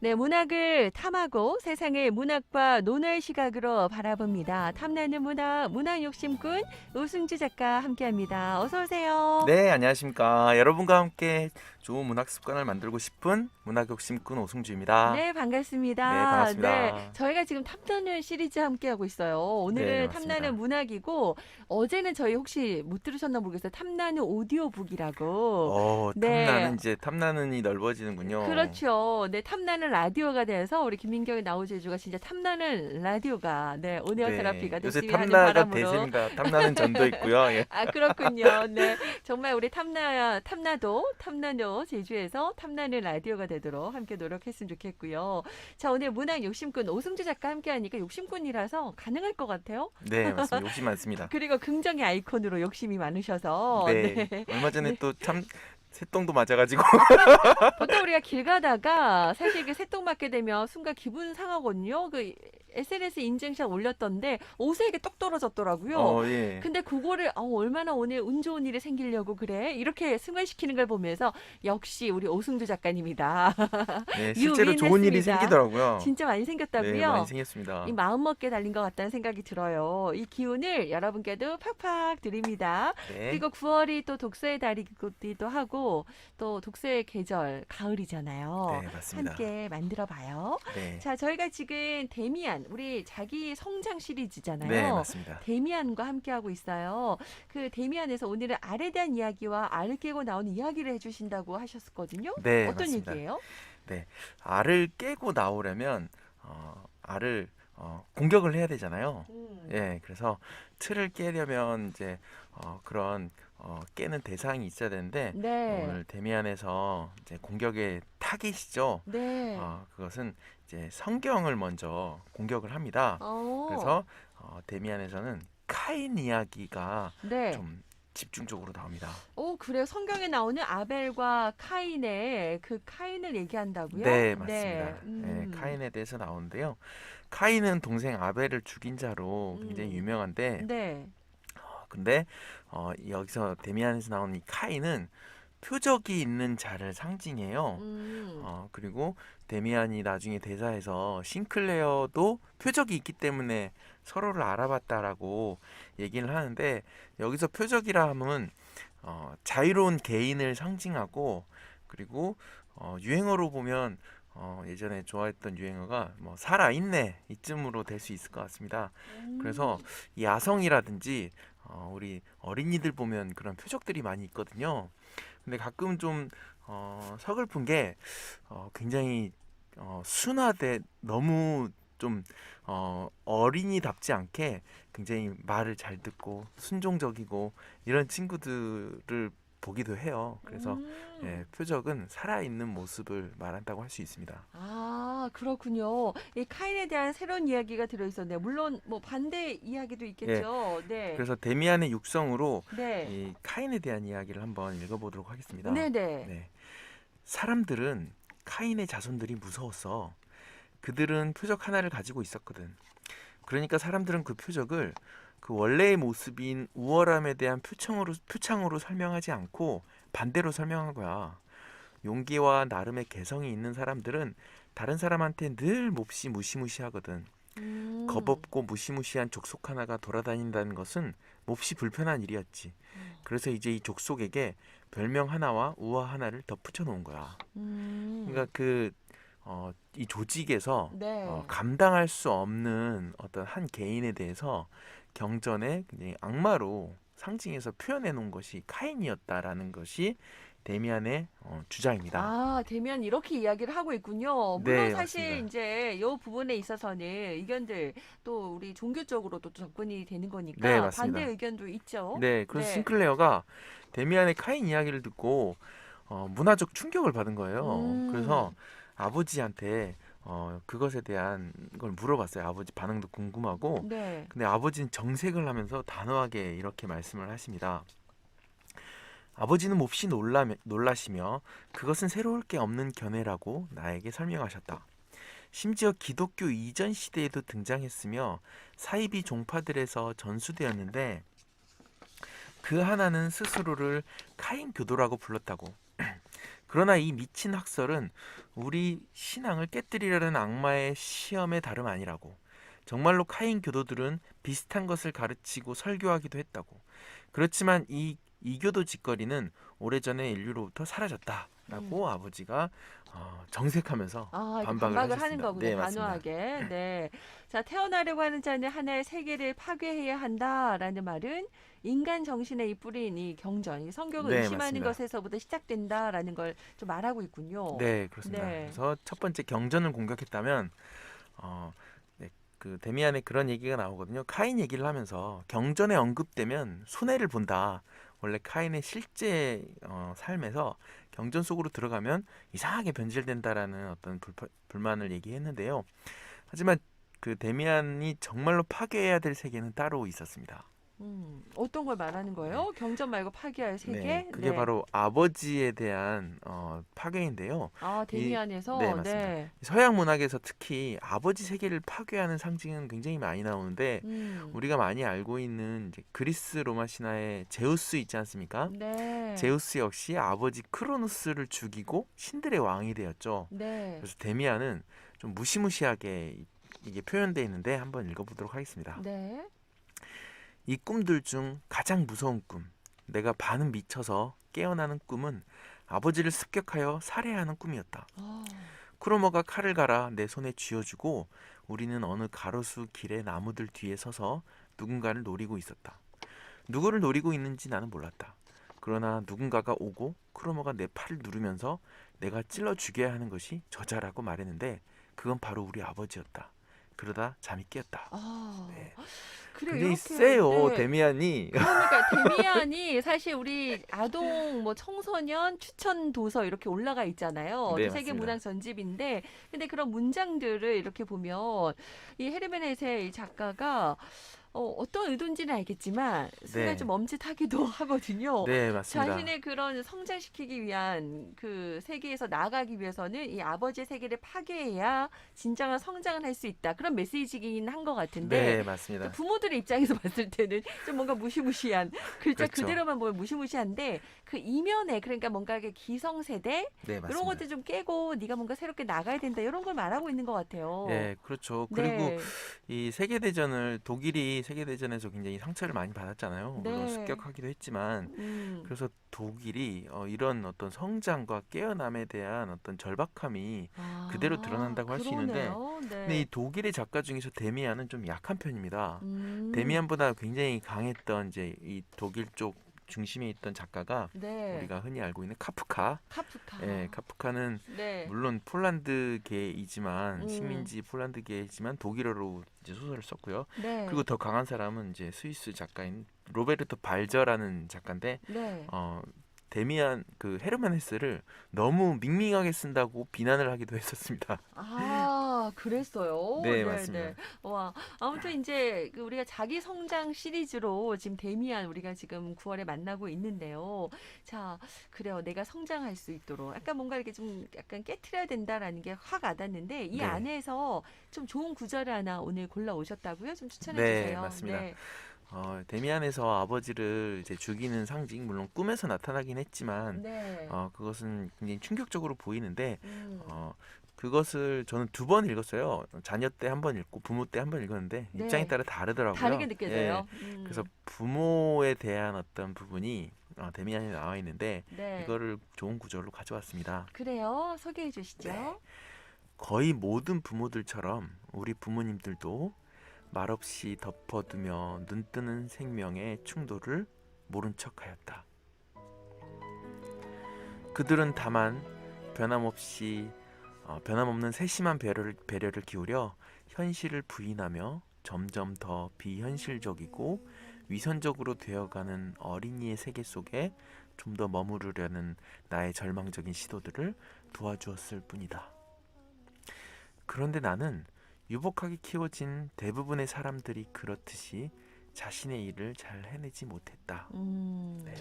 네, 문학을 탐하고 세상의 문학과 논어의 시각으로 바라봅니다. 탐나는 문학, 문학 욕심꾼 우승주 작가 함께합니다. 어서 오세요. 네, 안녕하십니까. 여러분과 함께 좋은 문학 습관을 만들고 싶은 문학 욕심꾼 오승주입니다. 네, 네, 반갑습니다. 네, 반갑습니다. 저희가 지금 탐나는 시리즈 함께하고 있어요. 네, 네, 오늘은 탐나는 맞습니다. 문학이고 어제는 저희 혹시 못 들으셨나 모르겠어요. 탐나는 오디오북이라고. 네, 탐나는 이제 탐나는이 넓어지는군요. 그렇죠. 네, 탐나는 라디오가 돼서 우리 김민경의 나우제주가 진짜 탐나는 라디오가 네, 온에어 네, 테라피가 요새 됐으면 하는 탐나가 바람으로 대세입니다. 탐나는 전도 있고요. 예. 아, 그렇군요. 네. 정말 우리 탐나도 제주에서 탐나는 라디오가 되도록 함께 노력했으면 좋겠고요. 자, 오늘 문학 욕심꾼 오승주 작가 함께 하니까 욕심꾼이라서 가능할 것 같아요. 네, 맞습니다. 욕심 많습니다. 그리고 긍정의 아이콘으로 욕심이 많으셔서, 네. 네, 얼마 전에 네. 또 참 새똥도 맞아가지고. 보통 우리가 길 가다가 사실 이게 새똥 맞게 되면 순간 기분 상하거든요. 그 SNS 인증샷 올렸던데 옷에 이게 똑 떨어졌더라고요. 예. 근데 그거를 얼마나 오늘 운 좋은 일이 생기려고 그래? 이렇게 승화시키는 걸 보면서 역시 우리 오승주 작가님이다. 네, 실제로 좋은 일이 유윈했습니다. 생기더라고요. 진짜 많이 네, 많이 생겼다고요? 이 생겼습니다. 마음 먹게 달린 것 같다는 생각이 들어요. 이 기운을 여러분께도 팍팍 드립니다. 네, 그리고 9월이 또 독서의 달이기도 하고 또 독서의 계절 가을이잖아요. 네, 맞습니다. 함께 만들어 봐요. 네, 자, 저희가 지금 데미안 우리 자기 성장 네, 시리즈잖아요. 맞습니다. 데미안과 함께 하고 있어요. 그 데미안에서 오늘은 알에 대한 이야기와 알을 깨고 나오는 이야기를 해주신다고 하셨거든요. 네, 어떤 맞습니다. 얘기예요? 네, 알을 깨고 나오려면 알을 공격을 해야 되잖아요. 음. 예, 그래서 틀을 깨려면 이제 그런 깨는 대상이 있어야 되는데 네. 오늘 데미안에서 이제 공격의 타깃이죠. 네. 그것은 이제 성경을 먼저 공격을 합니다. 어. 그래서 데미안에서는 카인 이야기가 네. 좀 집중적으로 나옵니다. 그래요. 성경에 나오는 아벨과 카인의 그 카인을 얘기한다고요? 네, 네. 맞습니다. 예, 카인에 대해서 나오는데요. 카인은 동생 아벨을 죽인 자로 굉장히 음. 유명한데, 네. 근데 여기서 데미안에서 나오는 이 카인은 표적이 있는 자를 상징해요. 음. 그리고 데미안이 나중에 대사에서 싱클레어도 표적이 있기 때문에 서로를 알아봤다라고 얘기를 하는데, 여기서 표적이라 함은 자유로운 개인을 상징하고, 그리고 유행어로 보면 예전에 좋아했던 유행어가 뭐 살아있네 이쯤으로 될 수 있을 것 같습니다. 그래서 음. 이 야성이라든지 우리 어린이들 보면 그런 표적들이 많이 있거든요. 근데 가끔 좀 서글픈 게 굉장히 순화돼 너무 좀 어린이답지 않게 굉장히 말을 잘 듣고 순종적이고 이런 친구들을 보기도 해요. 그래서 음. 예, 표적은 살아있는 모습을 말한다고 할 수 있습니다. 아, 그렇군요. 이 카인에 대한 새로운 이야기가 들어있었네요. 물론 뭐 반대 이야기도 예, 있겠죠. 네. 그래서 데미안의 육성으로 네. 이 카인에 대한 이야기를 한번 읽어보도록 하겠습니다. 네네. 네, 사람들은 카인의 자손들이 무서웠어. 그들은 표적 하나를 가지고 있었거든. 그러니까 사람들은 그 표적을 그 원래의 모습인 우월함에 대한 표창으로 설명하지 않고 반대로 설명한 거야. 용기와 나름의 개성이 있는 사람들은 다른 사람한테 늘 몹시 무시무시하거든. 음. 겁없고 무시무시한 족속 하나가 돌아다닌다는 것은 몹시 불편한 일이었지. 그래서 이제 이 족속에게 별명 하나와 우화 하나를 덧붙여 놓은 거야. 음. 그러니까 이 조직에서 네. 감당할 수 없는 어떤 한 개인에 대해서 경전에 굉장히 악마로 상징해서 표현해 놓은 것이 카인이었다라는 것이 데미안의 주장입니다. 아, 대면 이렇게 이야기를 하고 있군요. 물론 네, 사실 맞습니다. 이제 이 부분에 있어서는 의견들 또 우리 종교적으로도 또 접근이 되는 네, 거니까 반대 맞습니다. 의견도 있죠. 네, 그래서 네. 싱클레어가 데미안의 카인 이야기를 듣고 문화적 충격을 받은 거예요. 그래서 음. 아버지한테 그것에 대한 걸 물어봤어요. 아버지 반응도 궁금하고. 네. 근데 아버지는 정색을 하면서 단호하게 이렇게 말씀을 하십니다. 아버지는 몹시 놀라시며 그것은 새로울 게 없는 견해라고 나에게 설명하셨다. 심지어 기독교 이전 시대에도 등장했으며 사이비 종파들에서 전수되었는데 그 하나는 스스로를 카인 교도라고 불렀다고. 그러나 이 미친 학설은 우리 신앙을 깨뜨리려는 악마의 시험에 다름 아니라고. 정말로 카인 교도들은 비슷한 것을 가르치고 설교하기도 했다고. 그렇지만 이 이교도 짓거리는 오래전에 인류로부터 사라졌다라고 음. 아버지가 정색하면서 이렇게 반박을 반박을 하는 하셨습니다. 거군요, 네, 맞습니다. 단호하게. 네. 자, 태어나려고 하는 자는 하나의 세계를 파괴해야 한다라는 말은 인간 정신의 이 뿌리인 이 경전, 이 성경을 네, 의심하는 맞습니다. 것에서부터 시작된다라는 걸 좀 말하고 있군요. 네, 그렇습니다. 네. 그래서 첫 번째 경전을 공격했다면 어, 네, 그 데미안에 그런 얘기가 나오거든요. 카인 얘기를 하면서 경전에 언급되면 손해를 본다. 원래 카인의 실제 삶에서 경전 속으로 들어가면 이상하게 변질된다라는 어떤 불만을 얘기했는데요. 하지만 그 데미안이 정말로 파괴해야 될 세계는 따로 있었습니다. 어떤 걸 말하는 네. 거예요? 경전 말고 파괴할 네, 세계? 그게 네. 바로 아버지에 대한 파괴인데요. 이, 네, 데미안에서 맞습니다. 네. 서양 문학에서 특히 아버지 세계를 파괴하는 상징은 굉장히 많이 나오는데 음. 우리가 많이 알고 있는 이제 그리스 로마 신화에 제우스 있지 않습니까? 네. 제우스 역시 아버지 크로노스를 죽이고 신들의 왕이 되었죠. 네. 그래서 데미안은 좀 무시무시하게 이게 표현되어 있는데 한번 읽어보도록 하겠습니다. 네. 이 꿈들 중 가장 무서운 꿈, 내가 반은 미쳐서 깨어나는 꿈은 아버지를 습격하여 살해하는 꿈이었다. 아. 크로머가 칼을 갈아 내 손에 쥐어주고 우리는 어느 가로수 길의 나무들 뒤에 서서 누군가를 노리고 있었다. 누구를 노리고 있는지 나는 몰랐다. 그러나 누군가가 오고 크로머가 내 팔을 누르면서 내가 찔러 죽여야 하는 것이 저자라고 말했는데 그건 바로 우리 아버지였다. 그러다 잠이 깨었다. 아. 네. 그래요. 굉장히 이렇게 세요, 네. 데미안이. 그러니까 데미안이 사실 우리 아동 뭐 청소년 추천 도서 이렇게 올라가 있잖아요. 네, 세계 맞습니다. 문학 전집인데 근데 그런 문장들을 이렇게 보면 이 헤르멘 헤세 이 작가가 어떤 의도인지는 알겠지만 순간 좀 네, 멈칫하기도 하거든요. 네, 맞습니다. 자신의 그런 성장시키기 위한 그 세계에서 나아가기 위해서는 이 아버지의 세계를 파괴해야 진정한 성장을 할 수 있다. 그런 메시지긴 한 것 같은데 네, 또 맞습니다. 부모들의 입장에서 봤을 때는 좀 뭔가 무시무시한 글자 그렇죠. 그대로만 보면 무시무시한데 그 이면에 그러니까 뭔가 이게 기성세대 네, 이런 맞습니다. 것들 좀 깨고 네가 뭔가 새롭게 나가야 된다 이런 걸 말하고 있는 것 같아요. 네, 그렇죠. 그리고 네, 이 세계대전을 독일이 세계대전에서 굉장히 상처를 많이 받았잖아요. 물론 네, 습격하기도 했지만 음, 그래서 독일이 이런 어떤 성장과 깨어남에 대한 어떤 절박함이 그대로 드러난다고 할 수 있는데 그러네요. 근데 이 네, 독일의 작가 중에서 데미안은 좀 약한 편입니다. 음, 데미안보다 굉장히 강했던 이제 이 독일 쪽 중심에 있던 작가가 네, 우리가 흔히 알고 있는 카프카. 예, 카프카, 카프카는 네, 물론 폴란드계이지만 음, 식민지 폴란드계이지만 독일어로 이제 소설을 썼고요. 그리고 네, 더 강한 사람은 이제 스위스 작가인 로베르토 발저라는 작가인데 네. 어 데미안 그 헤르만 헤스를 너무 밍밍하게 쓴다고 비난을 하기도 했었습니다. 그랬어요. 네, 네네. 맞습니다. 와, 아무튼 이제 그 우리가 자기 성장 시리즈로 지금 데미안 우리가 지금 9월에 만나고 있는데요. 자, 그래요. 내가 성장할 수 있도록 약간 뭔가 이렇게 좀 약간 깨트려야 된다라는 게 확 와닿는데 이 네. 안에서 좀 좋은 구절을 하나 오늘 골라 오셨다고요? 좀 추천해 네, 주세요. 맞습니다. 네. 데미안에서 아버지를 이제 죽이는 상징, 물론 꿈에서 나타나긴 했지만, 네. 그것은 굉장히 충격적으로 보이는데, 음. 어, 그것을 저는 두 번 읽었어요. 자녀 때 한 번 읽고 부모 때 한 번 읽었는데 입장에 네. 따라 다르더라고요. 다르게 예, 느껴져요. 그래서 부모에 대한 어떤 부분이 데미안에 나와 있는데 네. 이거를 좋은 구절로 가져왔습니다. 그래요. 소개해 네, 주시죠. 거의 모든 부모들처럼 우리 부모님들도 말없이 덮어두며 눈뜨는 생명의 충돌을 모른 척하였다. 그들은 다만 변함없이 변함없는 세심한 배려를 기울여 현실을 부인하며 점점 더 비현실적이고 위선적으로 되어가는 어린이의 세계 속에 좀 더 머무르려는 나의 절망적인 시도들을 도와주었을 뿐이다. 그런데 나는 유복하게 키워진 대부분의 사람들이 그렇듯이 자신의 일을 잘 해내지 못했다. 음. 네,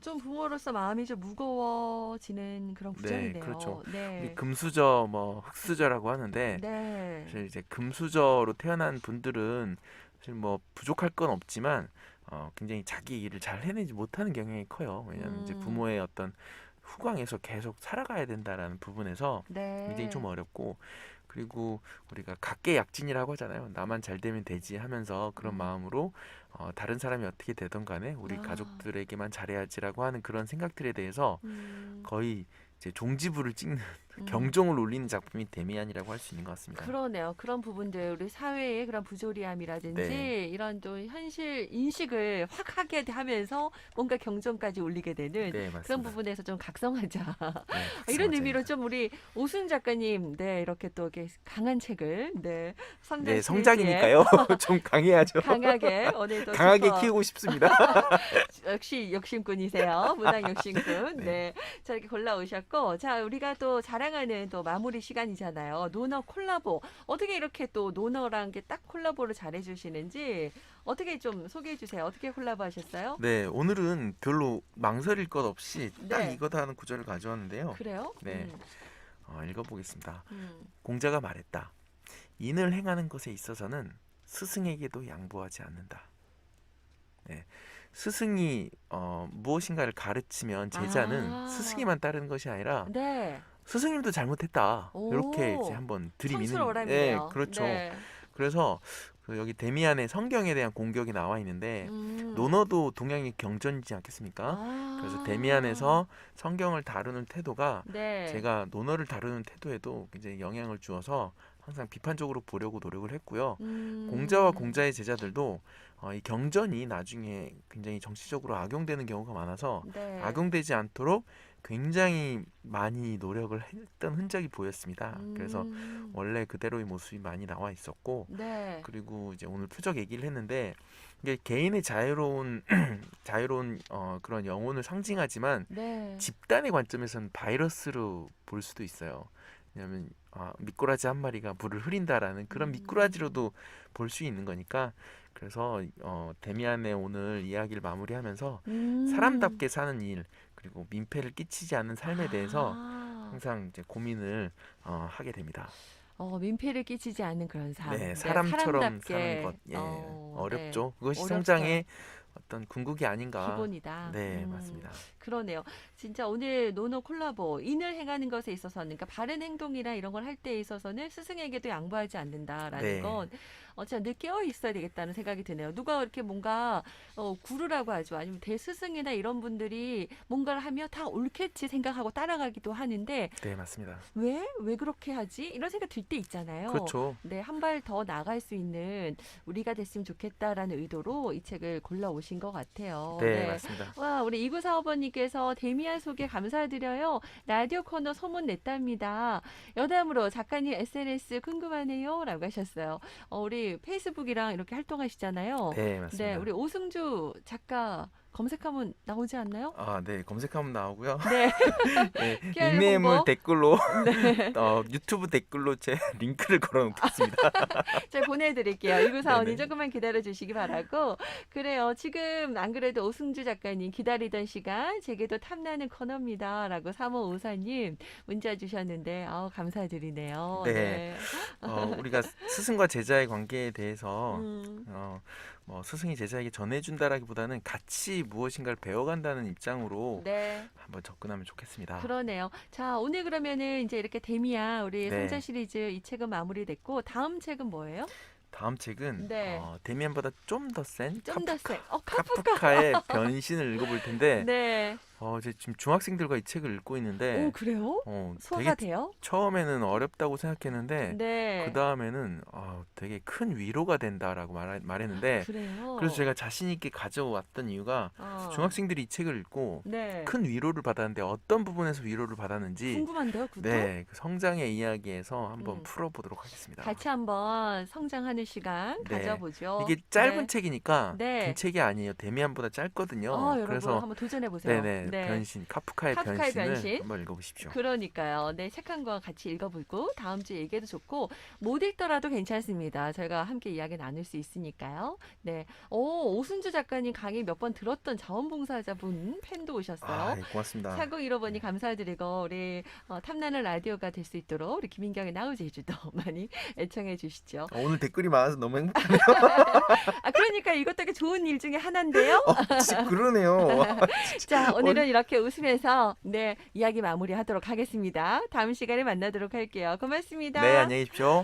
좀 부모로서 마음이 좀 무거워지는 그런 네, 그렇죠. 구절이네요. 우리 네. 금수저, 뭐 흙수저라고 하는데 네. 사실 이제 금수저로 태어난 분들은 사실 뭐 부족할 건 없지만 굉장히 자기 일을 잘 해내지 못하는 경향이 커요. 왜냐하면 이제 음. 부모의 어떤 후광에서 계속 살아가야 된다라는 부분에서 굉장히 네. 좀 어렵고 그리고 우리가 각계약진이라고 하잖아요. 나만 잘 되면 되지 하면서 그런 음. 마음으로 다른 사람이 어떻게 되던 간에 우리 아. 가족들에게만 잘해야지라고 하는 그런 생각들에 대해서 음. 거의 이제 종지부를 찍는 음. 경종을 울리는 작품이 데미안이라고 할 수 있는 것 같습니다. 그러네요. 그런 부분들 우리 사회의 그런 네, 부조리함이라든지 이런 또 현실 인식을 확 하게 하면서 뭔가 경전까지 울리게 되는 네 그런 맞습니다. 부분에서 좀 각성하자. 네, 이런 의미로 각성하자입니다. 좀 우리 오순 작가님, 네, 이렇게 또 이렇게 강한 책을, 네, 성장 네, 시리즈에 성장이니까요. 좀 강해야죠. 강하게 오늘도 강하게 짚어 키우고 싶습니다. 역시 욕심꾼이세요. 문학 욕심꾼. 네, 네. 자, 이렇게 골라오셨고. 자, 우리가 또 자랑하는 또 마무리 시간이잖아요. 노너 콜라보. 어떻게 이렇게 또 노너랑 게 딱 콜라보를 잘해주시는지 어떻게 좀 소개해 주세요. 어떻게 콜라보 하셨어요? 네, 오늘은 별로 망설일 것 없이 딱 네. 이거다 하는 구절을 가져왔는데요. 그래요? 네, 읽어보겠습니다. 음. 공자가 말했다. 인을 행하는 것에 있어서는 스승에게도 양보하지 않는다. 네, 스승이 무엇인가를 가르치면 제자는 아, 스승이만 따르는 것이 아니라 네. 스승님도 잘못했다. 이렇게 이제 오, 한번 들이미는, 예, 성술어람이네요. 그렇죠. 네. 그래서 그 여기 데미안의 성경에 대한 공격이 나와 있는데 음. 논어도 동양의 경전이지 않겠습니까? 그래서 아, 데미안에서 성경을 다루는 태도가 네. 제가 논어를 다루는 태도에도 굉장히 영향을 주어서 항상 비판적으로 보려고 노력을 했고요. 공자와 음. 공자의 제자들도 이 경전이 나중에 굉장히 정치적으로 악용되는 경우가 많아서 네. 악용되지 않도록 굉장히 많이 노력을 했던 흔적이 보였습니다. 그래서 음. 원래 그대로의 모습이 많이 나와 있었고 네. 그리고 이제 오늘 표적 얘기를 했는데 이게 개인의 자유로운 자유로운 그런 영혼을 상징하지만 네. 집단의 관점에서는 바이러스로 볼 수도 있어요. 왜냐하면 미꾸라지 한 마리가 물을 흐린다라는 그런 음. 미꾸라지로도 볼 수 있는 거니까 그래서 데미안의 오늘 이야기를 마무리하면서 음. 사람답게 사는 일 그리고 민폐를 끼치지 않는 삶에 대해서 아. 항상 이제 고민을 하게 됩니다. 민폐를 끼치지 않는 그런 삶. 네, 네, 사람처럼 사는 것, 사람답게, 예, 네, 어렵죠. 그것이 어렵죠. 성장의 어떤 궁극이 아닌가. 기본이다. 네, 맞습니다. 그러네요. 진짜 오늘 노노 콜라보, 인을 행하는 것에 있어서는, 그러니까 바른 행동이나 이런 걸 할 때 있어서는 스승에게도 양보하지 않는다라는 네, 건, 진짜 늘 깨어 있어야 되겠다는 생각이 드네요. 누가 이렇게 뭔가, 구루라고 하죠. 아니면 대스승이나 이런 분들이 뭔가를 하면 다 옳겠지 생각하고 따라가기도 하는데, 네, 맞습니다. 왜? 왜 그렇게 하지? 이런 생각 들 때 있잖아요. 그렇죠. 네, 한 발 더 나갈 수 있는 우리가 됐으면 좋겠다라는 의도로 이 책을 골라오신 것 같아요. 네, 네. 맞습니다. 와, 우리 2945번님께서 데미안 소개 감사드려요. 라디오 코너 소문 냈답니다. 여담으로 작가님 SNS 궁금하네요. 라고 하셨어요. 우리 페이스북이랑 이렇게 활동하시잖아요. 네, 네, 우리 맞습니다. 오승주 작가 검색하면 나오지 않나요? 네, 검색하면 나오고요. 네, 네, QR 닉네임을 홍보. 댓글로 네. 유튜브 댓글로 제 링크를 걸어놓겠습니다. 제가 보내드릴게요. 1945님 네네. 조금만 기다려주시기 바라고. 그래요. 지금 안 그래도 오승주 작가님 기다리던 시간 제게도 탐나는 코너입니다. 라고 3554님 문자 주셨는데 감사드리네요. 네, 네. 우리가 스승과 제자의 관계에 대해서 음. 뭐 스승이 제자에게 전해준다라기보다는 같이 무엇인가를 배워간다는 입장으로 네. 한번 접근하면 좋겠습니다. 그러네요. 자, 오늘 그러면은 이제 이렇게 데미안 우리 성자 네, 시리즈 이 책은 마무리됐고 다음 책은 뭐예요? 다음 책은 네. 데미안보다 좀 더 센 좀 더 세. 카프카. 카프카의 변신을 읽어볼 텐데 네. 이제 지금 중학생들과 이 책을 읽고 오, 있는데 그래요? 되게 소화가 돼요? 처음에는 어렵다고 생각했는데 그 네. 다음에는 되게 큰 위로가 된다라고 말했는데 그래서 그래요. 제가 자신 있게 가져왔던 이유가 어. 중학생들이 이 책을 읽고 네. 큰 위로를 받았는데 어떤 부분에서 위로를 받았는지 궁금한데요, 그것도? 네, 그 성장의 이야기에서 한번 음. 풀어보도록 하겠습니다. 같이 한번 성장하는 시간 네, 가져보죠. 이게 짧은 네. 책이니까 긴 네. 책이 아니에요. 데미안보다 짧거든요. 여러분 그래서 한번 도전해 보세요. 네네 네. 카프카의 카프카의 변신을 변신. 한번 읽어보십시오. 그러니까요. 네, 책 한 권 같이 읽어보고 다음 주에 얘기해도 좋고 못 읽더라도 괜찮습니다. 저희가 함께 이야기 나눌 수 있으니까요. 네. 오순주 작가님 강의 몇 번 들었던 자원봉사자분 팬도 오셨어요. 예, 고맙습니다. 4015번이 네. 감사드리고 우리 탐나는 라디오가 될 수 있도록 우리 김인경의 나우제주도 많이 애청해 주시죠. 오늘 댓글이 많아서 너무 행복하네요. 그러니까 이것도 좋은 일 중에 하나인데요. 진짜 그러네요. 와, 자, 오늘 오늘은 이렇게 웃으면서 네, 이야기 마무리하도록 하겠습니다. 다음 시간에 만나도록 할게요. 고맙습니다. 네, 안녕히 계십시오.